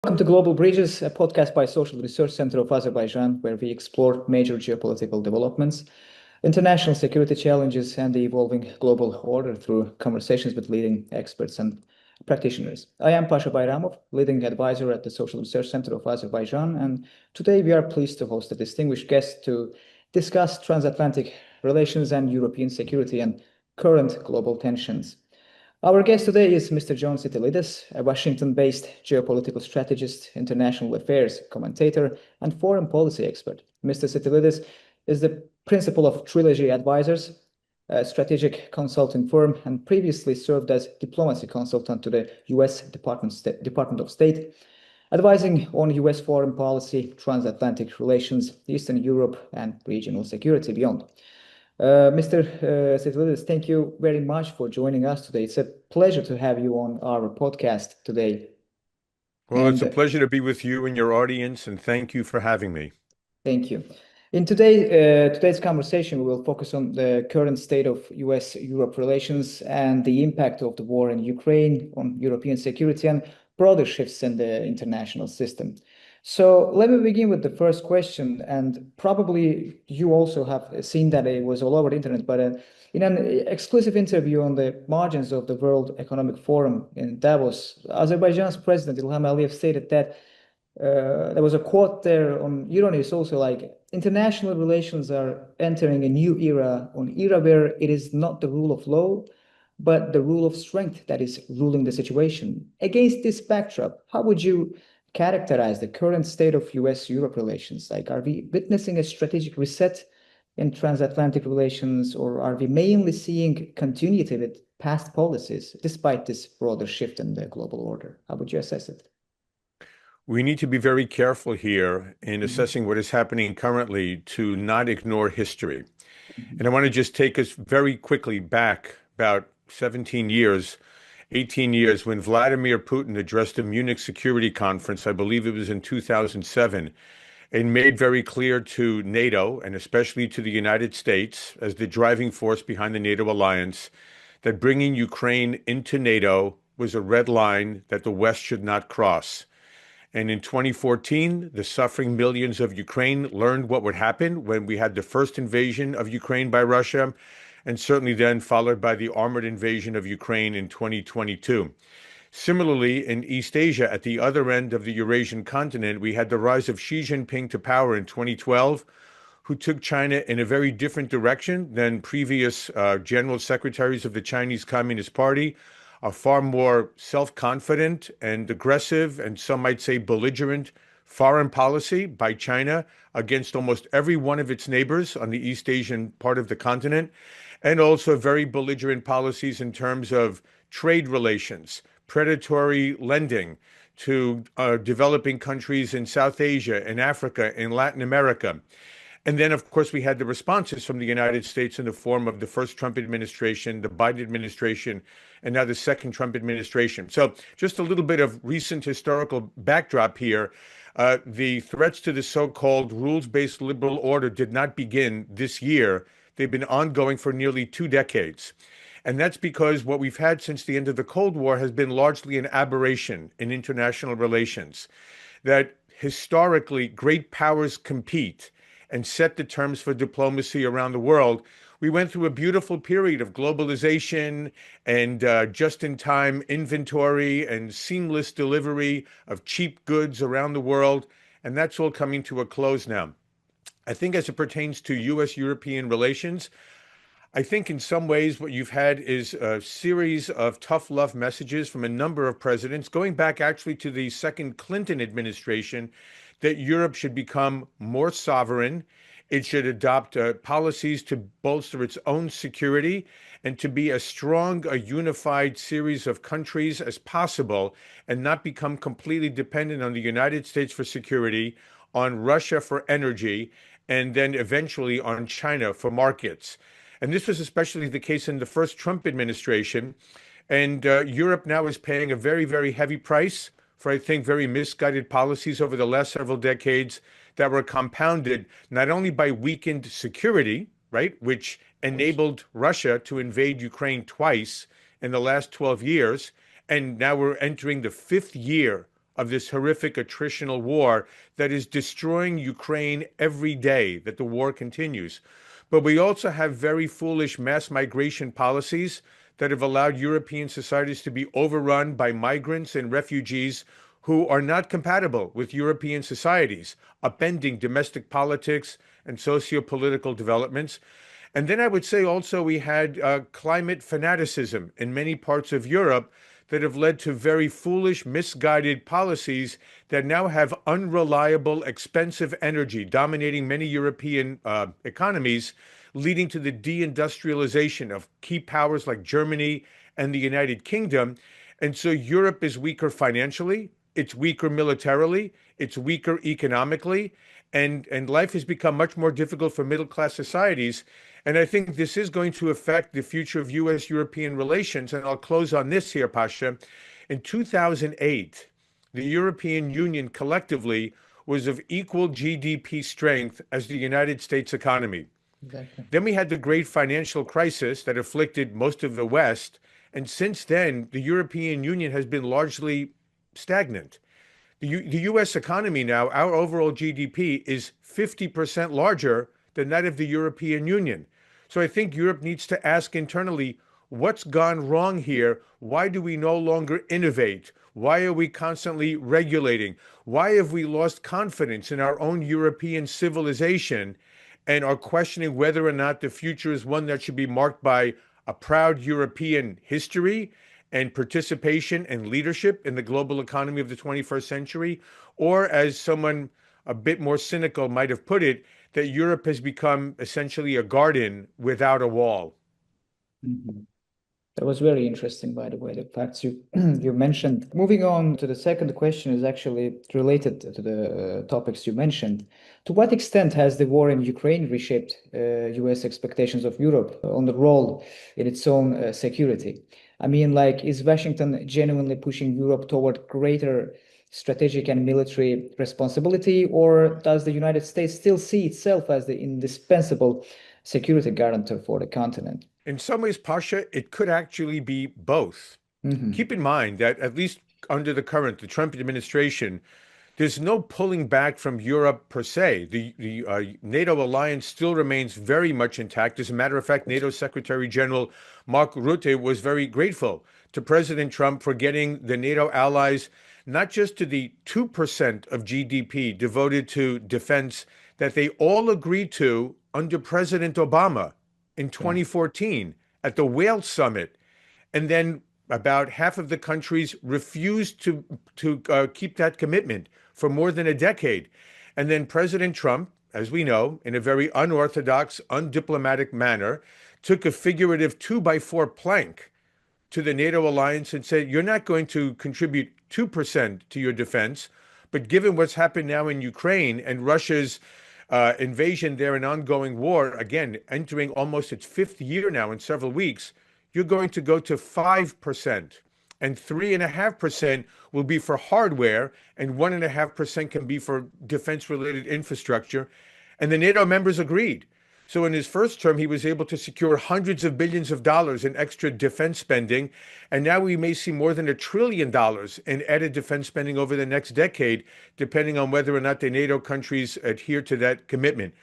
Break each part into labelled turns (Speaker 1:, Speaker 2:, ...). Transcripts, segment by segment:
Speaker 1: Welcome to Global Bridges, a podcast by Social Research Center of Azerbaijan, where we explore major geopolitical developments, international security challenges, and the evolving global order through conversations with leading experts and practitioners. I am Pasha Bayramov, leading advisor at the Social Research Center of Azerbaijan, and today we are pleased to host a distinguished guest to discuss transatlantic relations and European security and current global tensions. Our guest today is Mr. John Sitilides, a Washington-based geopolitical strategist, international affairs commentator, and foreign policy expert. Mr. Sitilides is the principal of Trilogy Advisors, a strategic consulting firm, and previously served as diplomacy consultant to the U.S. Department of State, advising on U.S. foreign policy, transatlantic relations, Eastern Europe, and regional security beyond. Mr. Sitilides, thank you very much for joining us today. It's a pleasure to have you on our podcast today.
Speaker 2: Well, it's a pleasure to be with you and your audience, and thank you for having me.
Speaker 1: Thank you. In today's conversation, we will focus on the current state of U.S.-Europe relations and the impact of the war in Ukraine on European security and broader shifts in the international system. So let me begin with the first question, and probably you also have seen that it was all over the internet, but in an exclusive interview on the margins of the World Economic Forum in Davos, Azerbaijan's president Ilham Aliyev stated that there was a quote there on Euronews also, like, international relations are entering a new era, an era where it is not the rule of law, but the rule of strength that is ruling the situation. Against this backdrop, how would you characterize the current state of U.S.-Europe relations? Like, are we witnessing a strategic reset in transatlantic relations, or are we mainly seeing continuity with past policies despite this broader shift in the global order? How would you assess it?
Speaker 2: We need to be very careful here in assessing what is happening currently to not ignore history. And I want to just take us very quickly back about 17 years, 18 years, when Vladimir Putin addressed the Munich Security Conference, I believe it was in 2007, and made very clear to NATO, and especially to the United States, as the driving force behind the NATO alliance, that bringing Ukraine into NATO was a red line that the West should not cross. And in 2014, the suffering millions of Ukraine learned what would happen when we had the first invasion of Ukraine by Russia, and certainly then followed by the armored invasion of Ukraine in 2022. Similarly, in East Asia, at the other end of the Eurasian continent, we had the rise of Xi Jinping to power in 2012, who took China in a very different direction than previous general secretaries of the Chinese Communist Party, a far more self-confident and aggressive, and some might say belligerent, foreign policy by China against almost every one of its neighbors on the East Asian part of the continent, and also very belligerent policies in terms of trade relations, predatory lending to developing countries in South Asia, in Africa, in Latin America. And then, of course, we had the responses from the United States in the form of the first Trump administration, the Biden administration, and now the second Trump administration. So just a little bit of recent historical backdrop here. The threats to the so-called rules-based liberal order did not begin this year. They've been ongoing for nearly 2 decades. And that's because what we've had since the end of the Cold War has been largely an aberration in international relations, that historically great powers compete and set the terms for diplomacy around the world. We went through a beautiful period of globalization and just-in-time inventory and seamless delivery of cheap goods around the world, and that's all coming to a close now. I think as it pertains to U.S.-European relations, I think in some ways what you've had is a series of tough love messages from a number of presidents, going back actually to the second Clinton administration, that Europe should become more sovereign. It should adopt policies to bolster its own security and to be as strong a unified series of countries as possible and not become completely dependent on the United States for security, on Russia for energy, and then eventually on China for markets. And this was especially the case in the first Trump administration. And Europe now is paying a very, very heavy price for, I think, very misguided policies over the last several decades that were compounded not only by weakened security, right, which enabled Russia to invade Ukraine twice in the last 12 years, and now we're entering the 5th year of this horrific attritional war that is destroying Ukraine every day that the war continues. But we also have very foolish mass migration policies that have allowed European societies to be overrun by migrants and refugees who are not compatible with European societies, upending domestic politics and socio-political developments. And then I would say also we had climate fanaticism in many parts of Europe that have led to very foolish, misguided policies that now have unreliable, expensive energy dominating many European economies, leading to the deindustrialization of key powers like Germany and the United Kingdom. And so Europe is weaker financially, it's weaker militarily, it's weaker economically, and life has become much more difficult for middle-class societies. And I think this is going to affect the future of U.S.-European relations. And I'll close on this here, Pasha. In 2008, the European Union collectively was of equal GDP strength as the United States economy.
Speaker 1: Exactly.
Speaker 2: Then we had the great financial crisis that afflicted most of the West. And since then, the European Union has been largely stagnant. The U.S. economy now, our overall GDP is 50% larger than that of the European Union. So I think Europe needs to ask internally, what's gone wrong here? Why do we no longer innovate? Why are we constantly regulating? Why have we lost confidence in our own European civilization and are questioning whether or not the future is one that should be marked by a proud European history and participation and leadership in the global economy of the 21st century? Or, as someone a bit more cynical might have put it, that Europe has become essentially a garden without a wall.
Speaker 1: Mm-hmm. That was very interesting, by the way, the facts you you mentioned. Moving on to the second question is actually related to the topics you mentioned. To what extent has the war in Ukraine reshaped US expectations of Europe on the role in its own security? I mean, like, is Washington genuinely pushing Europe toward greater strategic and military responsibility, or does the United States still see itself as the indispensable security guarantor for the continent?
Speaker 2: In some ways, Pasha, it could actually be both.
Speaker 1: Mm-hmm.
Speaker 2: Keep in mind that at least under the Trump administration, there's no pulling back from Europe per se. The NATO alliance still remains very much intact. As a matter of fact, NATO Secretary General Mark Rutte was very grateful to President Trump for getting the NATO allies not just to the 2% of GDP devoted to defense that they all agreed to under President Obama in 2014 at the Wales Summit. And then about half of the countries refused to keep that commitment for more than a decade. And then President Trump, as we know, in a very unorthodox, undiplomatic manner, took a figurative 2x4 plank to the NATO alliance and said, you're not going to contribute 2% to your defense, but given what's happened now in Ukraine and Russia's invasion there and ongoing war, again, entering almost its fifth year now in several weeks, you're going to go to 5%. And 3.5% will be for hardware, and 1.5% can be for defense-related infrastructure. And the NATO members agreed. So in his first term, he was able to secure hundreds of billions of dollars in extra defense spending. And now we may see more than $1 trillion in added defense spending over the next decade, depending on whether or not the NATO countries adhere to that commitment.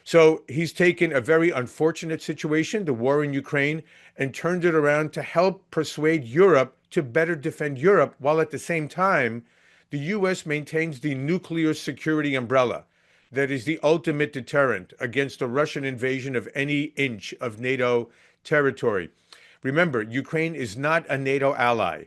Speaker 2: So he's taken a very unfortunate situation, the war in Ukraine, and turned it around to help persuade Europe to better defend Europe, while at the same time, the U.S. maintains the nuclear security umbrella that is the ultimate deterrent against a Russian invasion of any inch of NATO territory. Remember, Ukraine is not a NATO ally.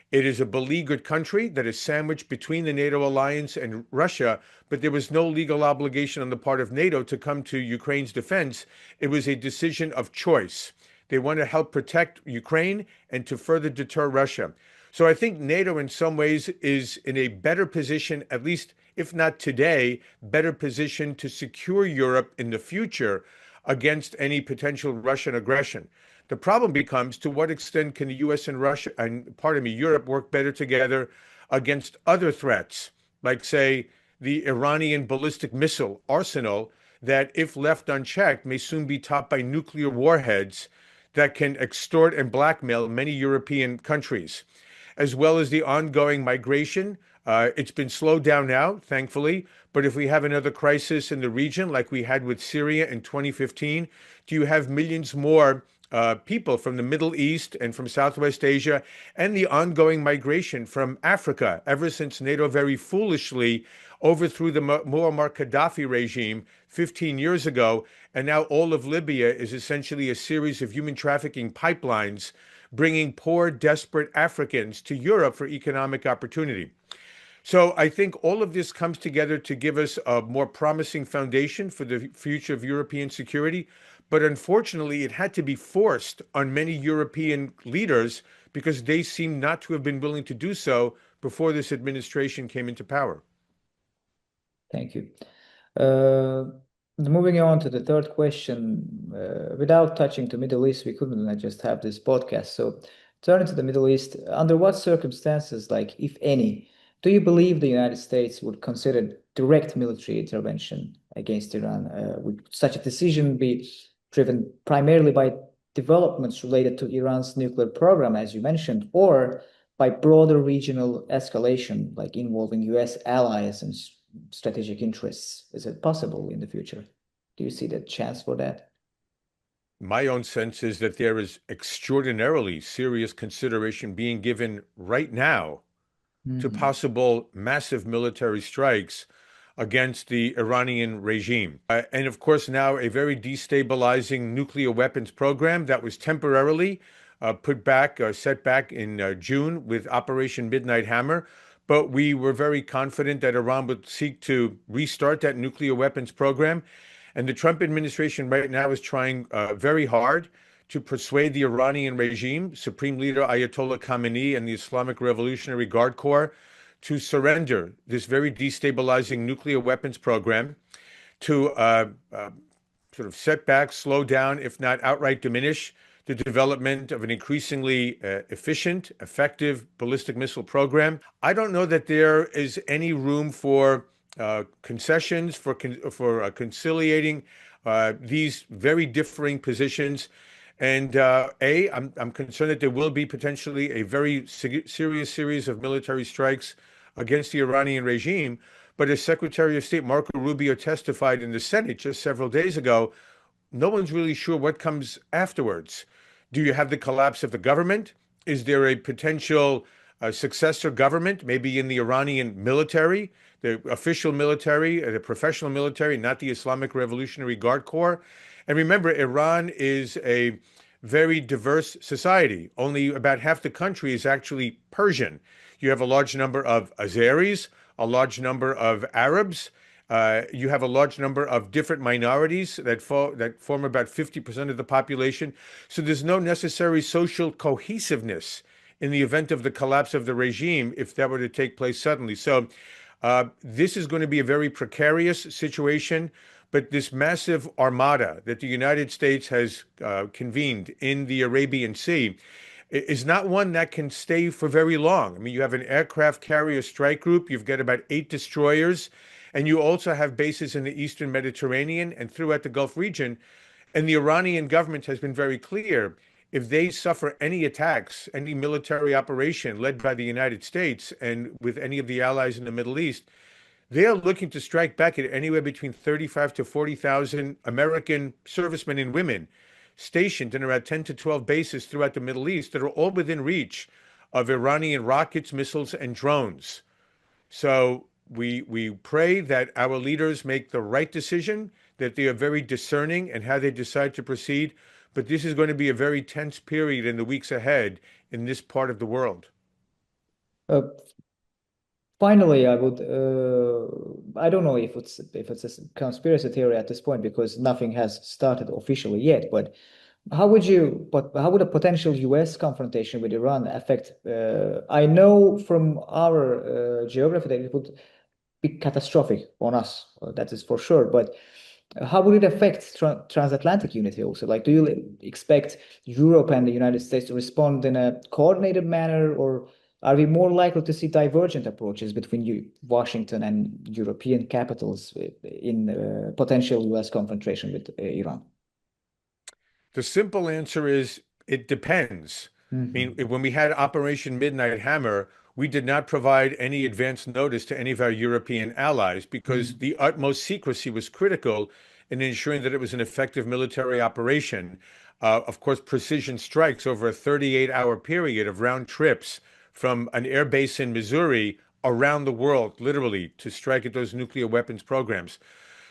Speaker 2: It is a beleaguered country that is sandwiched between the NATO alliance and Russia, but there was no legal obligation on the part of NATO to come to Ukraine's defense. It was a decision of choice. They want to help protect Ukraine and to further deter Russia. So I think NATO in some ways is in a better position, at least if not today, better position to secure Europe in the future against any potential Russian aggression. The problem becomes, to what extent can the U.S. and Russia, and Europe work better together against other threats, like, say, the Iranian ballistic missile arsenal that, if left unchecked, may soon be topped by nuclear warheads that can extort and blackmail many European countries, as well as the ongoing migration It's been slowed down now, thankfully. But if we have another crisis in the region, like we had with Syria in 2015, do you have millions more people from the Middle East and from Southwest Asia and the ongoing migration from Africa ever since NATO very foolishly overthrew the Muammar Gaddafi regime 15 years ago? And now all of Libya is essentially a series of human trafficking pipelines bringing poor, desperate Africans to Europe for economic opportunity. So I think all of this comes together to give us a more promising foundation for the future of European security. But unfortunately, it had to be forced on many European leaders because they seem not to have been willing to do so before this administration came into power.
Speaker 1: Thank you. Uh, Moving on to the third question, without touching to Middle East, we couldn't just have this podcast. So turning to the Middle East, under what circumstances, like if any, do you believe the United States would consider direct military intervention against Iran? Would such a decision be driven primarily by developments related to Iran's nuclear program, as you mentioned, or by broader regional escalation, like involving US allies and strategic interests? Is it possible in the future? Do you see the chance for that?
Speaker 2: My own sense is that there is extraordinarily serious consideration being given right now to
Speaker 1: Mhm.
Speaker 2: possible massive military strikes against the Iranian regime. And of course, now a very destabilizing nuclear weapons program that was temporarily set back in June with Operation Midnight Hammer. But we were very confident that Iran would seek to restart that nuclear weapons program. And the Trump administration right now is trying very hard to persuade the Iranian regime, Supreme Leader Ayatollah Khamenei and the Islamic Revolutionary Guard Corps, to surrender this very destabilizing nuclear weapons program, to sort of set back, slow down, if not outright diminish the development of an increasingly efficient, effective ballistic missile program. I don't know that there is any room for concessions, for conciliating these very differing positions. And I'm concerned that there will be potentially a very serious series of military strikes against the Iranian regime. But as Secretary of State Marco Rubio testified in the Senate just several days ago, no one's really sure what comes afterwards. Do you have the collapse of the government? Is there a potential successor government, maybe in the Iranian military, the official military, the professional military, not the Islamic Revolutionary Guard Corps? And remember, Iran is a very diverse society. Only about half the country is actually Persian. You have a large number of Azeris, a large number of Arabs. You have a large number of different minorities that form about 50% of the population. So there's no necessary social cohesiveness in the event of the collapse of the regime if that were to take place suddenly. So this is going to be a very precarious situation. But this massive armada that the United States has convened in the Arabian Sea is not one that can stay for very long. I mean, you have an aircraft carrier strike group, you've got about 8 destroyers, and you also have bases in the Eastern Mediterranean and throughout the Gulf region. And the Iranian government has been very clear. If they suffer any attacks, any military operation led by the United States and with any of the allies in the Middle East, they are looking to strike back at anywhere between 35 to 40,000 American servicemen and women stationed in around 10 to 12 bases throughout the Middle East that are all within reach of Iranian rockets, missiles, and drones. So we pray that our leaders make the right decision, that they are very discerning in how they decide to proceed. But this is going to be a very tense period in the weeks ahead in this part of the world.
Speaker 1: Uh, Finally, I don't know if it's a conspiracy theory at this point because nothing has started officially yet. But how would a potential U.S. confrontation with Iran affect? I know from our geography that it would be catastrophic on us. That is for sure. But how would it affect transatlantic unity also? Like, do you expect Europe and the United States to respond in a coordinated manner, or are we more likely to see divergent approaches between Washington and European capitals in potential US confrontation with Iran?
Speaker 2: The simple answer is it depends. I mean,
Speaker 1: Mhm.
Speaker 2: when we had Operation Midnight Hammer, we did not provide any advance notice to any of our European allies because the utmost secrecy was critical in ensuring that it was an effective military operation. Of course, precision strikes over a 38-hour period of round trips from an air base in Missouri around the world, literally, to strike at those nuclear weapons programs.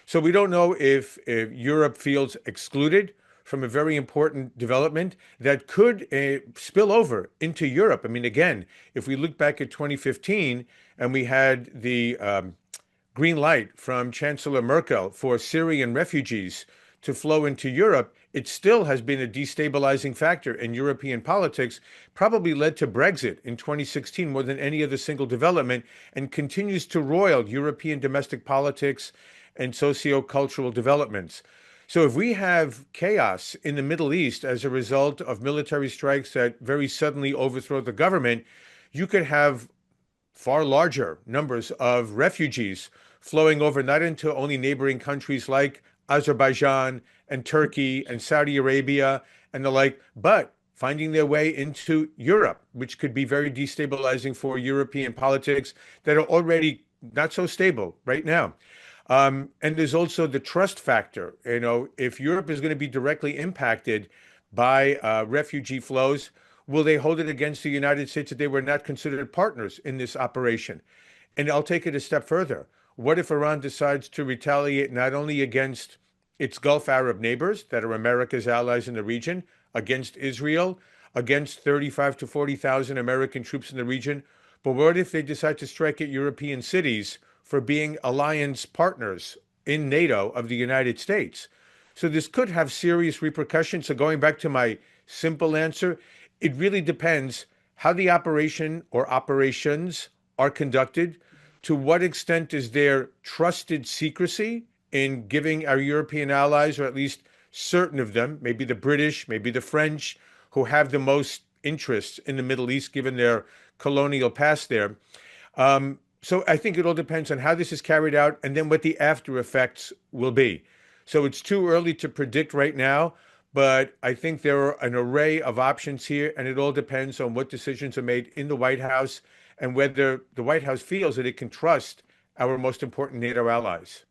Speaker 2: So we don't know if Europe feels excluded from a very important development that could spill over into Europe. I mean, again, if we look back at 2015 and we had the green light from Chancellor Merkel for Syrian refugees to flow into Europe, it still has been a destabilizing factor in European politics, probably led to Brexit in 2016 more than any other single development, and continues to roil European domestic politics and socio-cultural developments. So if we have chaos in the Middle East as a result of military strikes that very suddenly overthrow the government, you could have far larger numbers of refugees flowing over not into only neighboring countries like Azerbaijan and Turkey and Saudi Arabia and the like, but finding their way into Europe, which could be very destabilizing for European politics that are already not so stable right now. And there's also the trust factor. You know, if Europe is going to be directly impacted by refugee flows, will they hold it against the United States that they were not considered partners in this operation? And I'll take it a step further. What if Iran decides to retaliate not only against its Gulf Arab neighbors that are America's allies in the region, against Israel, against 35 to 40,000 American troops in the region, but what if they decide to strike at European cities for being alliance partners in NATO of the United States? So this could have serious repercussions. So going back to my simple answer, it really depends how the operation or operations are conducted. To what extent is there trusted secrecy in giving our European allies, or at least certain of them, maybe the British, maybe the French, who have the most interests in the Middle East, given their colonial past there. So I think it all depends on how this is carried out and then what the after effects will be. So it's too early to predict right now, but I think there are an array of options here, and it all depends on what decisions are made in the White House and whether the White House feels that it can trust our most important NATO allies.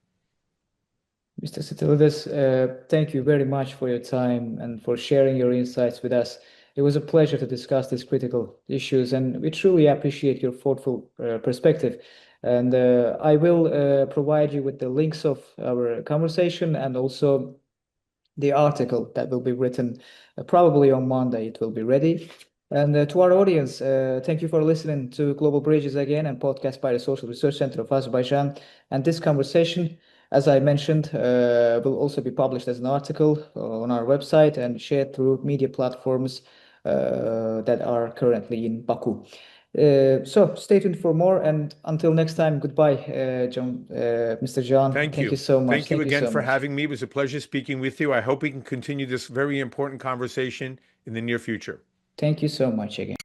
Speaker 1: Mr. Sitilides, thank you very much for your time and for sharing your insights with us. It was a pleasure to discuss these critical issues, and we truly appreciate your thoughtful perspective. And I will provide you with the links of our conversation and also the article that will be written probably on Monday. It will be ready. And to our audience, thank you for listening to Global Bridges again and podcast by the Social Research Center of Azerbaijan. And this conversation, as I mentioned, will also be published as an article on our website and shared through media platforms that are currently in Baku. So stay tuned for more, and until next time, goodbye, John, Mr. John.
Speaker 2: Thank you.
Speaker 1: You so much.
Speaker 2: Thank you again
Speaker 1: so
Speaker 2: for
Speaker 1: much.
Speaker 2: having me. It was a pleasure speaking with you. I hope we can continue this very important conversation in the near future.
Speaker 1: Thank you so much again.